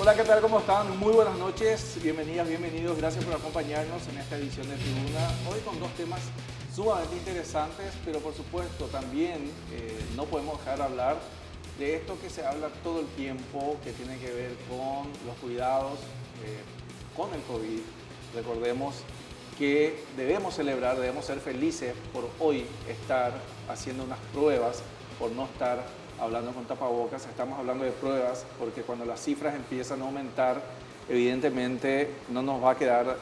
Hola, ¿qué tal? ¿Cómo están? Muy buenas noches, bienvenidas, bienvenidos, gracias por acompañarnos en esta edición de Tribuna. Hoy con dos temas sumamente interesantes, pero por supuesto también no podemos dejar de hablar de esto que se habla todo el tiempo, que tiene que ver con los cuidados con el COVID. Recordemos que debemos celebrar, debemos ser felices por hoy estar haciendo unas pruebas, por no estar hablando con tapabocas. Estamos hablando de pruebas porque cuando las cifras empiezan a aumentar, evidentemente no nos va a quedar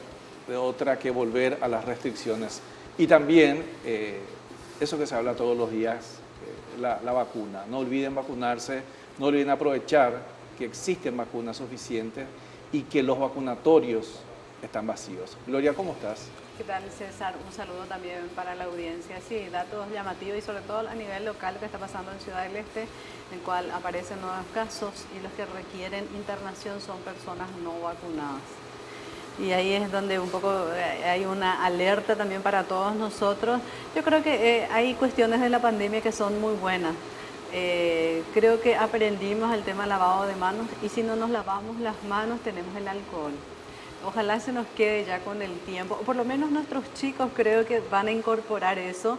de otra que volver a las restricciones. Y también eso que se habla todos los días, la vacuna. No olviden vacunarse, no olviden aprovechar que existen vacunas suficientes y que los vacunatorios están vacíos. Gloria, ¿cómo estás? ¿Qué tal, César? Un saludo también para la audiencia. Sí, datos llamativos y sobre todo a nivel local que está pasando en Ciudad del Este, en el cual aparecen nuevos casos y los que requieren internación son personas no vacunadas. Y ahí es donde un poco hay una alerta también para todos nosotros. Yo creo que hay cuestiones de la pandemia que son muy buenas. Creo que aprendimos el tema lavado de manos y si no nos lavamos las manos tenemos el alcohol. Ojalá se nos quede ya con el tiempo, o por lo menos nuestros chicos creo que van a incorporar eso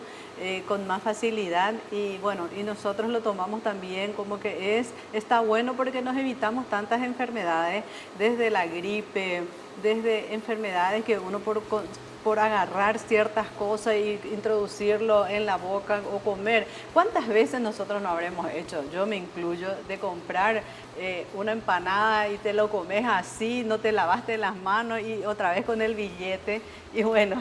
con más facilidad y bueno, y nosotros lo tomamos también como que está bueno porque nos evitamos tantas enfermedades, desde la gripe, desde enfermedades que uno por agarrar ciertas cosas y introducirlo en la boca o comer. ¿Cuántas veces nosotros no habremos hecho? Yo me incluyo de comprar una empanada y te lo comes así, no te lavaste las manos y otra vez con el billete. Y bueno,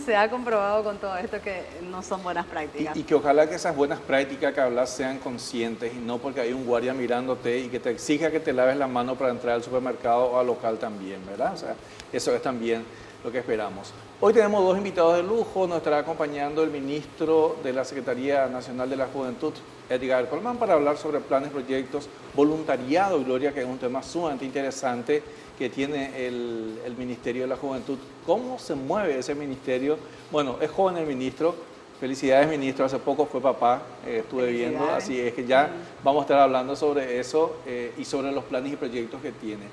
se ha comprobado con todo esto que no son buenas prácticas. Y que ojalá que esas buenas prácticas que hablas sean conscientes y no porque hay un guardia mirándote y que te exija que te laves la mano para entrar al supermercado o al local también, ¿verdad? O sea, eso es también lo que esperamos. Hoy tenemos dos invitados de lujo, nos estará acompañando el ministro de la Secretaría Nacional de la Juventud, Edgar Colmán, para hablar sobre planes, proyectos, voluntariado, Gloria, que es un tema sumamente interesante que tiene el Ministerio de la Juventud. ¿Cómo se mueve ese ministerio? Bueno, es joven el ministro. Felicidades, ministro. Hace poco fue papá, estuve viendo, así es que ya vamos a estar hablando sobre eso y sobre los planes y proyectos que tiene.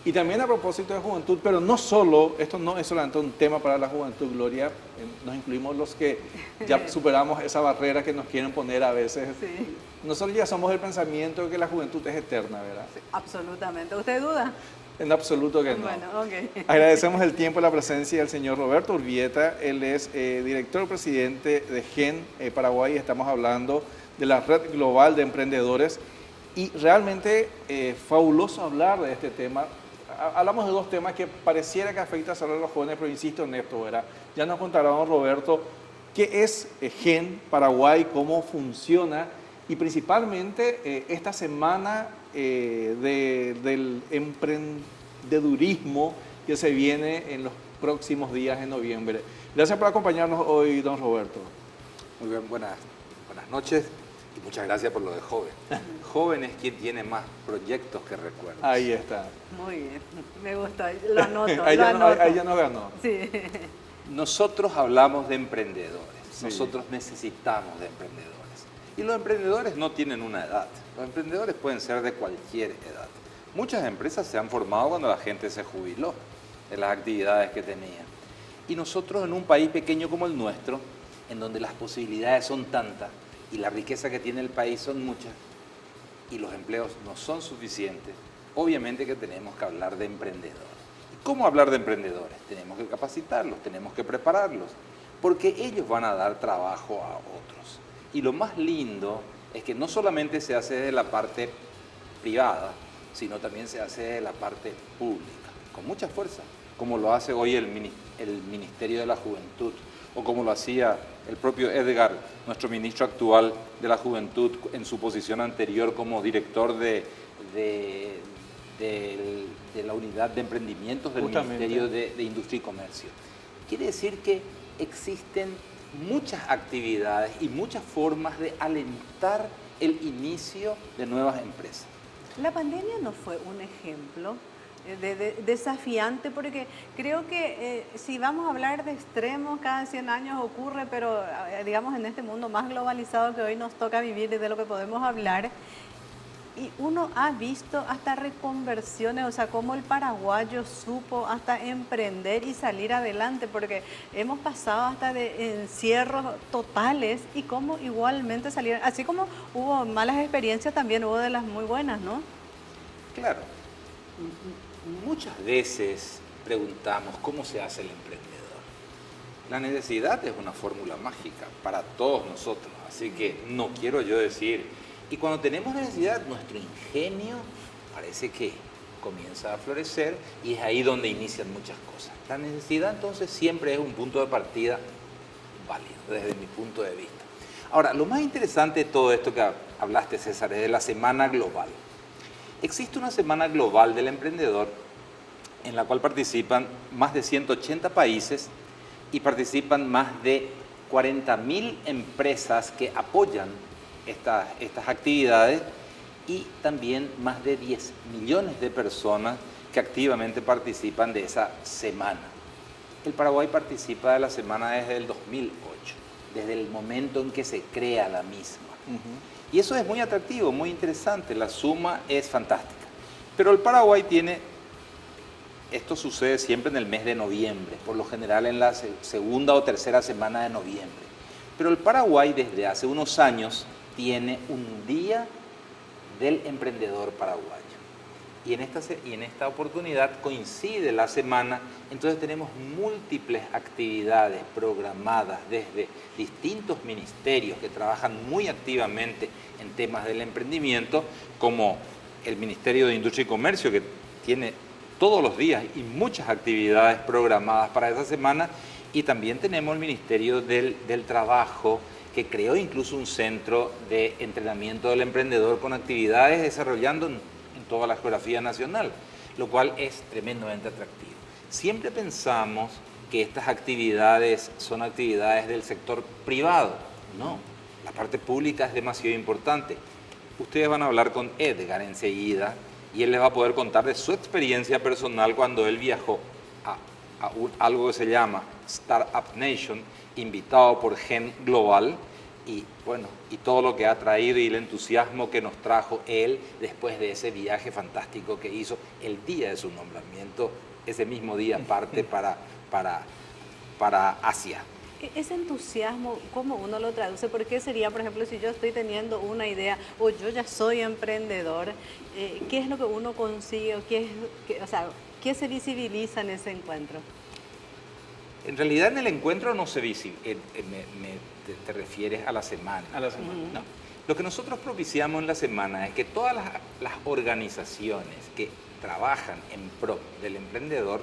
Y también a propósito de juventud, pero no solo, esto no es solamente un tema para la juventud, Gloria, nos incluimos los que ya superamos esa barrera que nos quieren poner a veces. Sí. Nosotros ya somos del pensamiento de que la juventud es eterna, ¿verdad? Sí, absolutamente. ¿Usted duda? En absoluto que no. Bueno, ok. Agradecemos el tiempo y la presencia del señor Roberto Urbieta. Él es director presidente de GEN Paraguay. Estamos hablando de la Red Global de Emprendedores. Y realmente fabuloso hablar de este tema. Hablamos de dos temas que pareciera que afectan solo a los jóvenes, pero insisto en esto, ¿verdad? Ya nos contará don Roberto qué es GEN Paraguay, cómo funciona y principalmente esta semana del emprendedurismo que se viene en los próximos días en noviembre. Gracias por acompañarnos hoy, don Roberto. Muy bien, buenas noches y muchas gracias por lo de joven. Joven es quien tiene más proyectos que recuerdos. Ahí está. Muy bien, me gusta, lo anoto. Ahí lo ya anoto. nos ganó. Sí. Nosotros hablamos de emprendedores, Sí. nosotros necesitamos de emprendedores. Y los emprendedores no tienen una edad, los emprendedores pueden ser de cualquier edad. Muchas empresas se han formado cuando la gente se jubiló de las actividades que tenía. Y nosotros en un país pequeño como el nuestro, en donde las posibilidades son tantas y la riqueza que tiene el país son muchas y los empleos no son suficientes, obviamente que tenemos que hablar de emprendedores. ¿Y cómo hablar de emprendedores? Tenemos que capacitarlos, tenemos que prepararlos, porque ellos van a dar trabajo a otros. Y lo más lindo es que no solamente se hace de la parte privada, sino también se hace de la parte pública, con mucha fuerza, como lo hace hoy el Ministerio de la Juventud, o como lo hacía el propio Edgar, nuestro ministro actual de la Juventud, en su posición anterior como director de la unidad de emprendimientos del Justamente. Ministerio de Industria y Comercio. Quiere decir que existen muchas actividades y muchas formas de alentar el inicio de nuevas empresas. La pandemia no fue un ejemplo desafiante porque creo que si vamos a hablar de extremos, cada 100 años ocurre, pero digamos en este mundo más globalizado que hoy nos toca vivir y de lo que podemos hablar, Y uno ha visto hasta reconversiones, o sea, cómo el paraguayo supo hasta emprender y salir adelante, porque hemos pasado hasta de encierros totales y cómo igualmente salieron, así como hubo malas experiencias, también hubo de las muy buenas, ¿no? Claro, muchas veces preguntamos cómo se hace el emprendedor. La necesidad es una fórmula mágica para todos nosotros, así que no quiero yo decir. Y cuando tenemos necesidad, nuestro ingenio parece que comienza a florecer y es ahí donde inician muchas cosas. La necesidad entonces siempre es un punto de partida válido desde mi punto de vista. Ahora, lo más interesante de todo esto que hablaste, César, es de la Semana Global. Existe una Semana Global del Emprendedor en la cual participan más de 180 países y participan más de 40.000 empresas que apoyan estas actividades y también más de 10 millones de personas que activamente participan de esa semana. El Paraguay participa de la semana desde el 2008, desde el momento en que se crea la misma. Y eso es muy atractivo, muy interesante, la suma es fantástica. Pero el Paraguay tiene, esto sucede siempre en el mes de noviembre, por lo general en la segunda o tercera semana de noviembre. Pero el Paraguay desde hace unos años tiene un día del emprendedor paraguayo. Y en esta oportunidad coincide la semana, entonces tenemos múltiples actividades programadas desde distintos ministerios que trabajan muy activamente en temas del emprendimiento, como el Ministerio de Industria y Comercio, que tiene todos los días y muchas actividades programadas para esa semana, y también tenemos el Ministerio del Trabajo, que creó incluso un centro de entrenamiento del emprendedor con actividades desarrollando en toda la geografía nacional, lo cual es tremendamente atractivo. Siempre pensamos que estas actividades son actividades del sector privado. No, la parte pública es demasiado importante. Ustedes van a hablar con Edgar enseguida y él les va a poder contar de su experiencia personal cuando él viajó a algo que se llama Startup Nation, invitado por Gen Global, y bueno, y todo lo que ha traído y el entusiasmo que nos trajo él después de ese viaje fantástico que hizo el día de su nombramiento. Ese mismo día parte para Asia. Ese entusiasmo, ¿cómo uno lo traduce? ¿Por qué sería, por ejemplo, si yo estoy teniendo una idea o yo ya soy emprendedor, qué es lo que uno consigue o qué se visibiliza en ese encuentro? En realidad en el encuentro no se visibiliza, te refieres a la semana. A la semana. No. Lo que nosotros propiciamos en la semana es que todas las organizaciones que trabajan en pro del emprendedor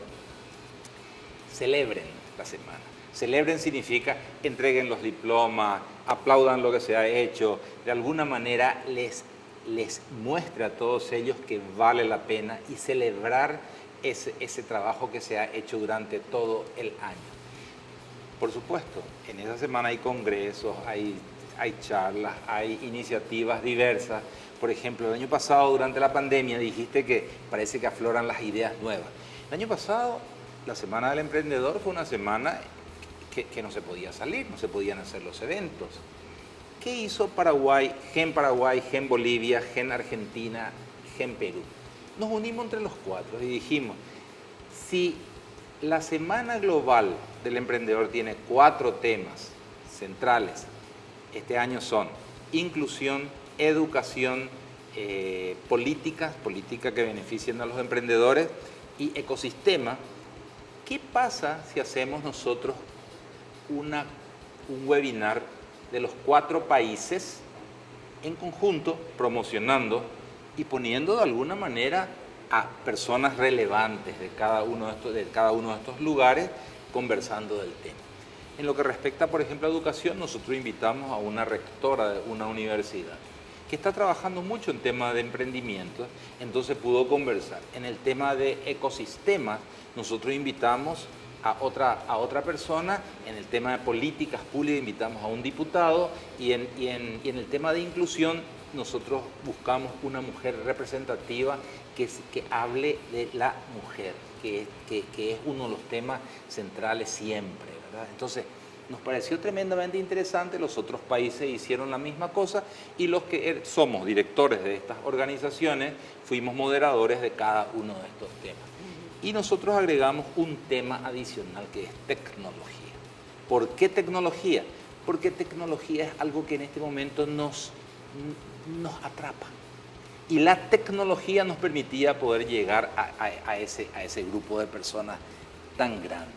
celebren la semana. Celebren significa entreguen los diplomas, aplaudan lo que se ha hecho, de alguna manera les muestre a todos ellos que vale la pena y celebrar ese trabajo que se ha hecho durante todo el año. Por supuesto, en esa semana hay congresos, hay charlas, hay iniciativas diversas. Por ejemplo, el año pasado, durante la pandemia, dijiste que parece que afloran las ideas nuevas. El año pasado, la Semana del Emprendedor fue una semana que no se podía salir, no se podían hacer los eventos. ¿Qué hizo Paraguay, Gen Bolivia, Gen Argentina, Gen Perú? Nos unimos entre los cuatro y dijimos, si la Semana Global del Emprendedor tiene 4 temas centrales, este año son inclusión, educación, política que beneficien a los emprendedores y ecosistema. ¿Qué pasa si hacemos nosotros un webinar de los 4 países en conjunto, promocionando y poniendo de alguna manera a personas relevantes de cada uno de estos lugares conversando del tema? En lo que respecta, por ejemplo, a educación, nosotros invitamos a una rectora de una universidad que está trabajando mucho en temas de emprendimiento, entonces pudo conversar. En el tema de ecosistemas, nosotros invitamos a otra persona, en el tema de políticas públicas invitamos a un diputado y en el tema de inclusión nosotros buscamos una mujer representativa que hable de la mujer, que es uno de los temas centrales siempre, ¿verdad? Entonces, Nos pareció tremendamente interesante, los otros países hicieron la misma cosa y los que somos directores de estas organizaciones fuimos moderadores de cada uno de estos temas. Y nosotros agregamos un tema adicional que es tecnología. ¿Por qué tecnología? Porque tecnología es algo que en este momento nos atrapa. Y la tecnología nos permitía poder llegar a ese grupo de personas tan grande.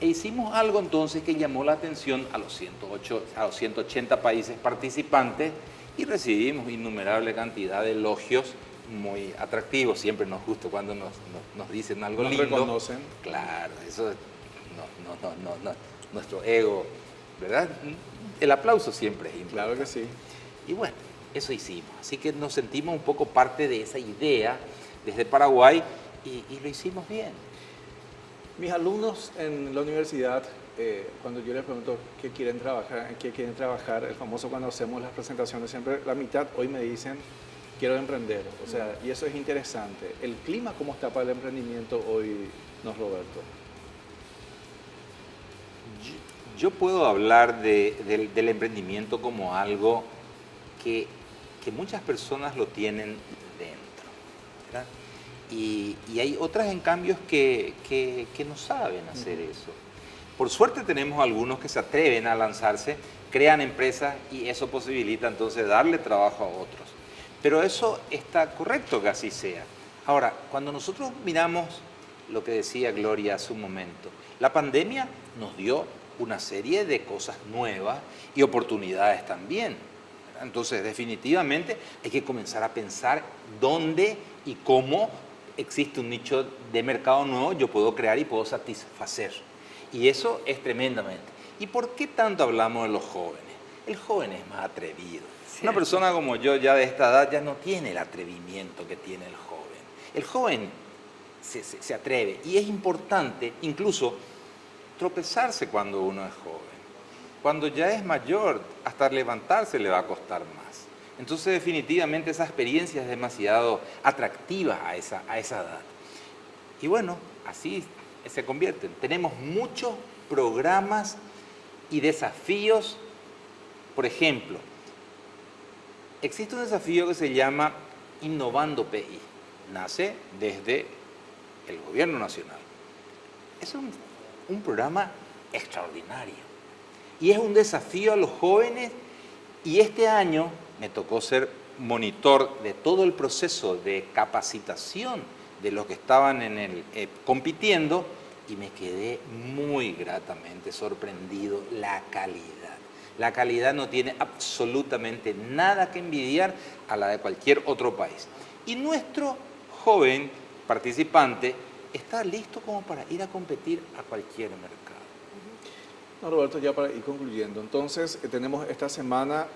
E hicimos algo entonces que llamó la atención a los 180 países participantes y recibimos innumerable cantidad de elogios muy atractivos. Siempre nos gusta cuando nos dicen algo lindo. Nos reconocen. Claro, eso nuestro ego, ¿verdad? El aplauso siempre es importante. Claro que sí. Y bueno, eso hicimos. Así que nos sentimos un poco parte de esa idea desde Paraguay y lo hicimos bien. Mis alumnos en la universidad, cuando yo les pregunto qué quieren trabajar, el famoso cuando hacemos las presentaciones, siempre la mitad hoy me dicen, quiero emprender. O sea, y eso es interesante. ¿El clima cómo está para el emprendimiento hoy, Roberto? Yo puedo hablar del emprendimiento como algo que muchas personas lo tienen dentro, ¿verdad? Y hay otras, en cambio, que no saben hacer eso. Por suerte tenemos algunos que se atreven a lanzarse, crean empresas y eso posibilita entonces darle trabajo a otros. Pero eso está correcto que así sea. Ahora, cuando nosotros miramos lo que decía Gloria hace un momento, la pandemia nos dio una serie de cosas nuevas y oportunidades también. Entonces, definitivamente hay que comenzar a pensar dónde y cómo existe un nicho de mercado nuevo, yo puedo crear y puedo satisfacer. Y eso es tremendamente. ¿Y por qué tanto hablamos de los jóvenes? El joven es más atrevido. Sí. Una persona como yo, ya de esta edad, ya no tiene el atrevimiento que tiene el joven. El joven se atreve y es importante incluso tropezarse cuando uno es joven. Cuando ya es mayor, hasta levantarse le va a costar más. Entonces, definitivamente, esa experiencia es demasiado atractiva a esa edad. Y bueno, así se convierten. Tenemos muchos programas y desafíos. Por ejemplo, existe un desafío que se llama Innovando PI. Nace desde el Gobierno Nacional. Es un programa extraordinario. Y es un desafío a los jóvenes. Y este año me tocó ser monitor de todo el proceso de capacitación de los que estaban compitiendo y me quedé muy gratamente sorprendido la calidad. La calidad no tiene absolutamente nada que envidiar a la de cualquier otro país. Y nuestro joven participante está listo como para ir a competir a cualquier mercado. No, Roberto, ya para ir concluyendo, entonces tenemos esta semana,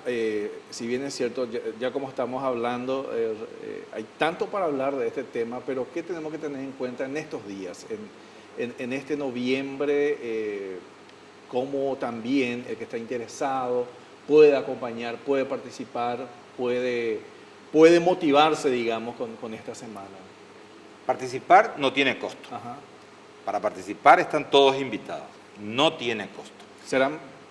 si bien es cierto, ya como estamos hablando, hay tanto para hablar de este tema, pero ¿qué tenemos que tener en cuenta en estos días, en este noviembre, cómo también el que está interesado puede acompañar, puede participar, puede motivarse, digamos, con esta semana? Participar no tiene costo. Ajá. Para participar están todos invitados. No tiene costo.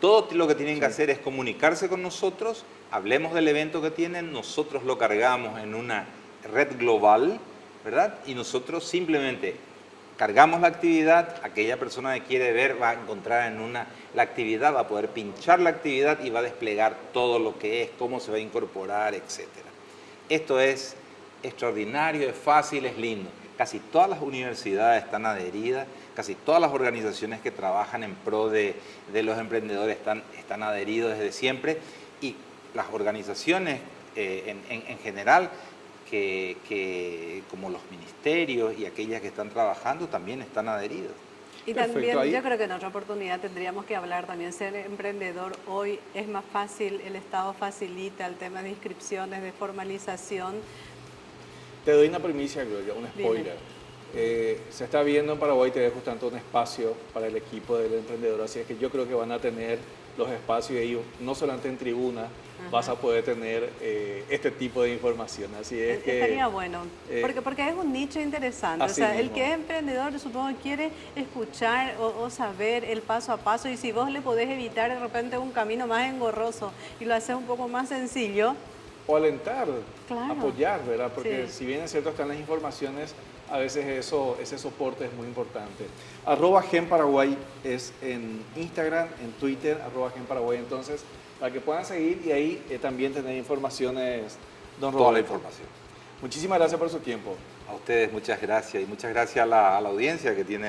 Todo lo que tienen que hacer es comunicarse con nosotros, hablemos del evento que tienen, nosotros lo cargamos en una red global, ¿verdad? Y nosotros simplemente cargamos la actividad, aquella persona que quiere ver va a encontrar la actividad, va a poder pinchar la actividad y va a desplegar todo lo que es, cómo se va a incorporar, etc. Esto es extraordinario, es fácil, es lindo. Casi todas las universidades están adheridas, casi todas las organizaciones que trabajan en pro de los emprendedores están adheridos desde siempre y las organizaciones en general, como los ministerios y aquellas que están trabajando, también están adheridos. Y también yo creo que en otra oportunidad tendríamos que hablar también, ser emprendedor hoy es más fácil, el Estado facilita el tema de inscripciones, de formalización. Te doy una primicia, Gloria, un spoiler. Se está viendo en Paraguay TV Justo un espacio para el equipo del emprendedor, así es que yo creo que van a tener los espacios y ahí, no solamente en tribuna, vas a poder tener este tipo de información. Así es que... Estaría bueno, porque es un nicho interesante. O sea, el que es emprendedor, supongo que quiere escuchar o saber el paso a paso, y si vos le podés evitar de repente un camino más engorroso y lo haces un poco más sencillo. O alentar, claro, apoyar, ¿verdad? Porque sí, si bien es cierto están las informaciones, a veces ese soporte es muy importante. @GenParaguay es en Instagram, en Twitter, @GenParaguay. Entonces, para que puedan seguir y ahí también tener informaciones, don Roberto. Toda la información. Muchísimas gracias por su tiempo. A ustedes muchas gracias y muchas gracias a la audiencia que tiene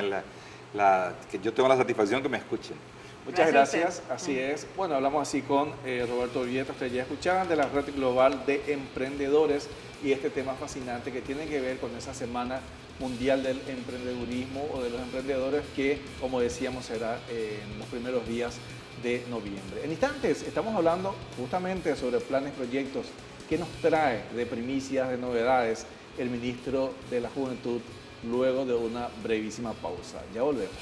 que yo tengo la satisfacción que me escuchen. Muchas gracias, así es. Bueno, hablamos así con Roberto Urbieta, ustedes ya escuchaban, de la Red Global de Emprendedores y este tema fascinante que tiene que ver con esa Semana Mundial del Emprendedurismo o de los Emprendedores que, como decíamos, será en los primeros días de noviembre. En instantes estamos hablando justamente sobre planes, proyectos, qué nos trae de primicias, de novedades el ministro de la Juventud luego de una brevísima pausa. Ya volvemos.